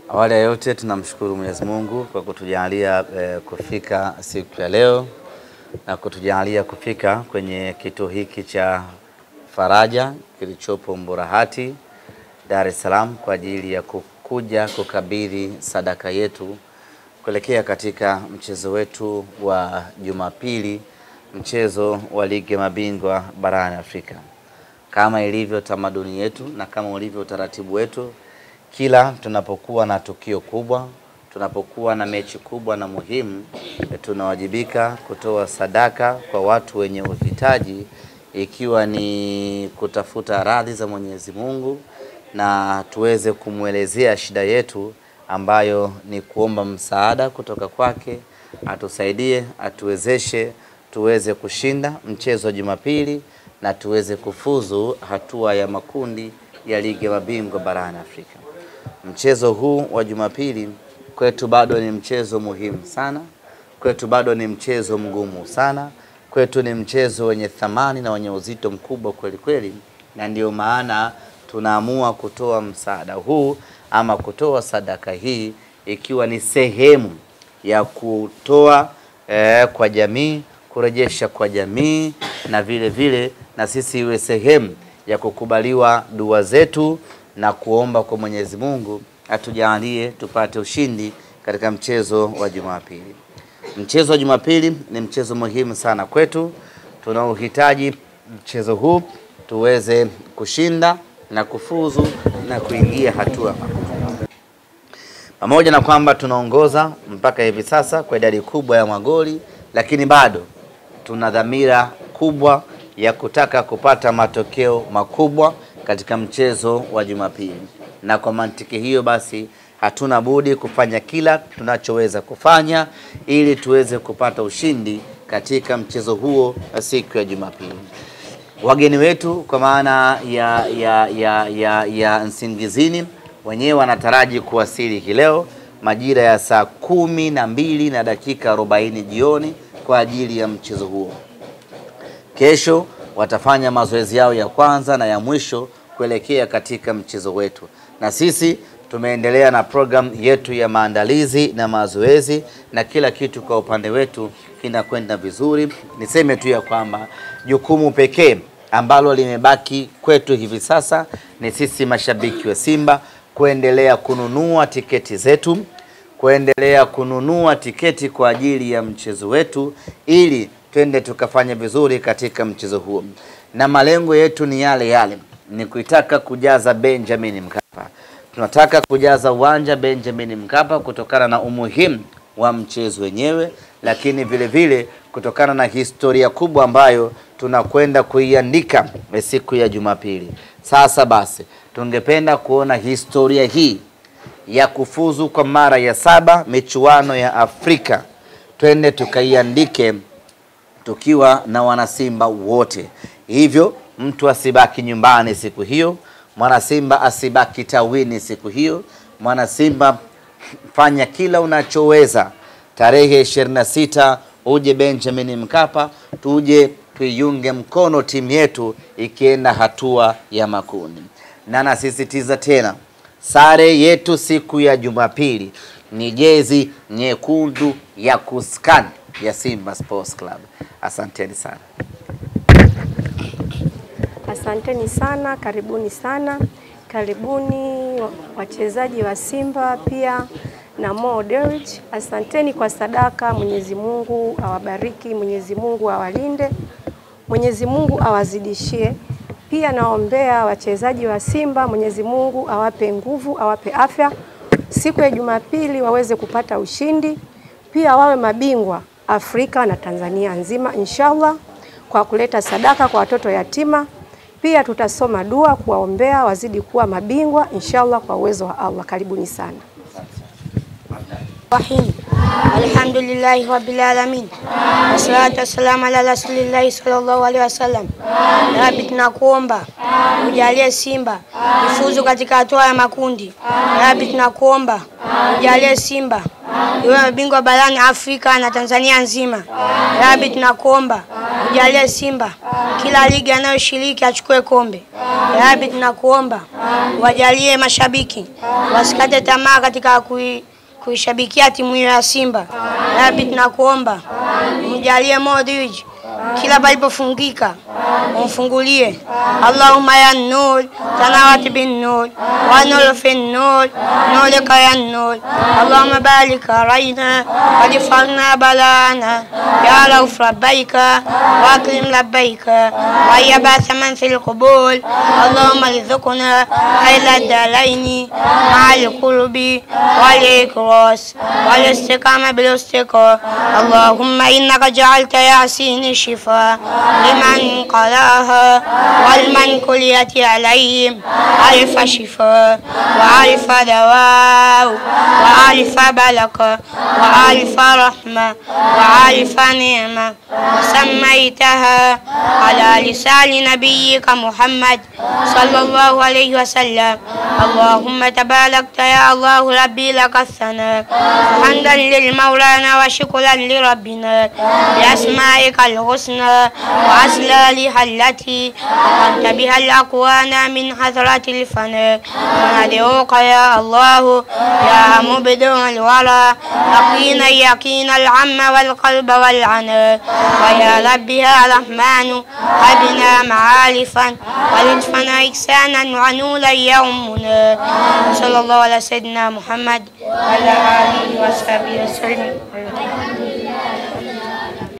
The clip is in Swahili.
Awali ya yote tunamshukuru Mwenyezi Mungu kwa kutujalia kufika siku ya leo na kutujalia kufika kwenye kituo hiki cha Faraja kilichopo Mburahati, Dar es Salaam kwa ajili ya kuja kukabidhi sadaka yetu kuelekea katika mchezo wetu wa Jumapili, mchezo wa ligi ya mabingwa barani Afrika. Kama ilivyo tamaduni yetu na kama ulivyo utaratibu wetu, kila tunapokuwa na tukio kubwa, tunapokuwa na mechi kubwa na muhimu, tunawajibika kutoa sadaka kwa watu wenye uhitaji, ikiwa ni kutafuta radhi za Mwenyezi Mungu na tuweze kumuelezea shida yetu ambayo ni kuomba msaada kutoka kwake, atusaidie, atuwezeshe tuweze kushinda mchezo wa Jumapili na tuweze kufuzu hatua ya makundi ya ligi ya mabingwa barani Afrika. Mchezo huu wa Jumapili kwetu bado ni mchezo muhimu sana, kwetu bado ni mchezo mgumu sana, kwetu ni mchezo wenye thamani na wenye uzito mkubwa kweli kweli, na ndio maana tunaamua kutoa msaada huu ama kutoa sadaka hii ikiwa ni sehemu ya kutoa kwa jamii, kurejesha kwa jamii, na vile vile na sisi iwe sehemu ya kukubaliwa dua zetu na kuomba kwa Mwenyezi Mungu atujalie tupate ushindi katika mchezo wa Jumapili. Mchezo wa Jumapili ni mchezo muhimu sana kwetu. Tunauhitaji mchezo huu tuweze kushinda na kufuzu na kuingia hatua. Pamoja na kwamba tunaongoza mpaka hivi sasa kwa idadi kubwa ya magoli, lakini bado tuna dhamira kubwa ya kutaka kupata matokeo makubwa katika mchezo wa Jumapili. Na kwa mantiki hiyo basi hatuna budi kufanya kila tunachoweza kufanya ili tuweze kupata ushindi katika mchezo huo siku ya Jumapili. Wageni wetu kwa maana ya Nsingizini wenyewe wanataraji kuwasili leo majira ya saa 12 na dakika 40 jioni kwa ajili ya mchezo huo. Kesho watafanya mazoezi yao ya kwanza na ya mwisho kuelekea katika mchezo wetu. Na sisi tumeendelea na program yetu ya maandalizi na mazoezi na kila kitu kwa upande wetu kinakwenda vizuri. Niseme tu ya kwamba jukumu pekee ambalo limebaki kwetu hivi sasa ni sisi mashabiki wa Simba kuendelea kununua tiketi zetu, kuendelea kununua tiketi kwa ajili ya mchezo wetu ili twende tukafanya vizuri katika mchezo huo. Na malengo yetu ni yale yale, ni kuitaka kujaza Benjamin Mkapa. Tunataka kujaza uwanja Benjamin Mkapa kutokana na umuhimu wa mchezo wenyewe, lakini vile vile kutokana na historia kubwa ambayo tunakwenda kuiandika siku ya Jumapili. Sasa basi tungependa kuona historia hii ya kufuzu kwa mara ya 7 michuano ya Afrika twende tukaiandike tukiwa na wanasimba wote. Hivyo mtu asibaki nyumbani siku hiyo, mwanasimba asibaki tawini siku hiyo. Mwanasimba fanya kila unachoweza. Tarehe 26 uje Benjamin Mkapa, tuje tuiunge mkono timu yetu ikienda hatua ya makundi. Na nasisitiza tena, sare yetu siku ya Jumapili ni jezi nyekundu ya kuskan ya Simba Sports Club. Asanteni sana. Asanteni sana, karibuni sana. Karibuni wachezaji wa Simba pia na Mo Dewji. Asanteni kwa sadaka. Mwenyezi Mungu awabariki, Mwenyezi Mungu awalinde, Mwenyezi Mungu awazidishie. Pia naombea wachezaji wa Simba, Mwenyezi Mungu awape nguvu, awape afya. Siku ya Jumapili waweze kupata ushindi. Pia wawe mabingwa Afrika na Tanzania nzima inshallah, kwa kuleta sadaka kwa watoto yatima. Pia tutasoma dua kuwaombea wazidi kuwa mabingwa inshallah kwa uwezo wa Allah. Karibuni sana. Alhamdulillahi rabbil alamin. Wassalatu wassalamu ala rasulillahi sallallahu alaihi wasallam. Rabbi tunakuomba ujalie Simba ifuzu katika hatua ya makundi. Rabbi tunakuomba ujalie Simba iwe mabingwa barani Afrika na Tanzania nzima. Rabbi tunakuomba Jalie Simba kila ligi anayoshiriki achukue kombe. Ya Rabbi tunakuomba wajalie mashabiki wasikate tamaa katika kuishabikia timu hiyo ya Simba. Ya Rabbi tunakuomba mjalie Modric kila palipofungika umfungulie. Allahumma ya nur tanawati bin nur wa nur fi nur nurika ya nur. Allahumma barik alaina wadifarna balana ya rauf rabbaika wa akrim labbaika wa yabasa man fil qubul. Allahumma rizukuna hayla dalaini ma'al qulubi wal ikras wal istiqama bil istiqar. Allahumma innaka ja'alta yasin shifa liman qalaha والمن كليت عليهم ألف شفاء وألف دواء وألف بلق وألف رحمة وألف نعمة وسميتها على لسان نبيك محمد صلى الله عليه وسلم. اللهم تباركت يا الله ربي لك الثناء حمدا للمولانا وشكرا لربنا بأسمائك الحسنى وأسلالها التي وقمت بها الأقوان من حضرة الفناء. وندعوك يا الله يا مبدع الورى يقينا يقين العم والقلب والعنى. ويا ربي يا رحمن هبنا معارفا ولطفنا إحسانا ونولا يومنا. صلى الله على سيدنا محمد وعلى آله وصحبه وسلم.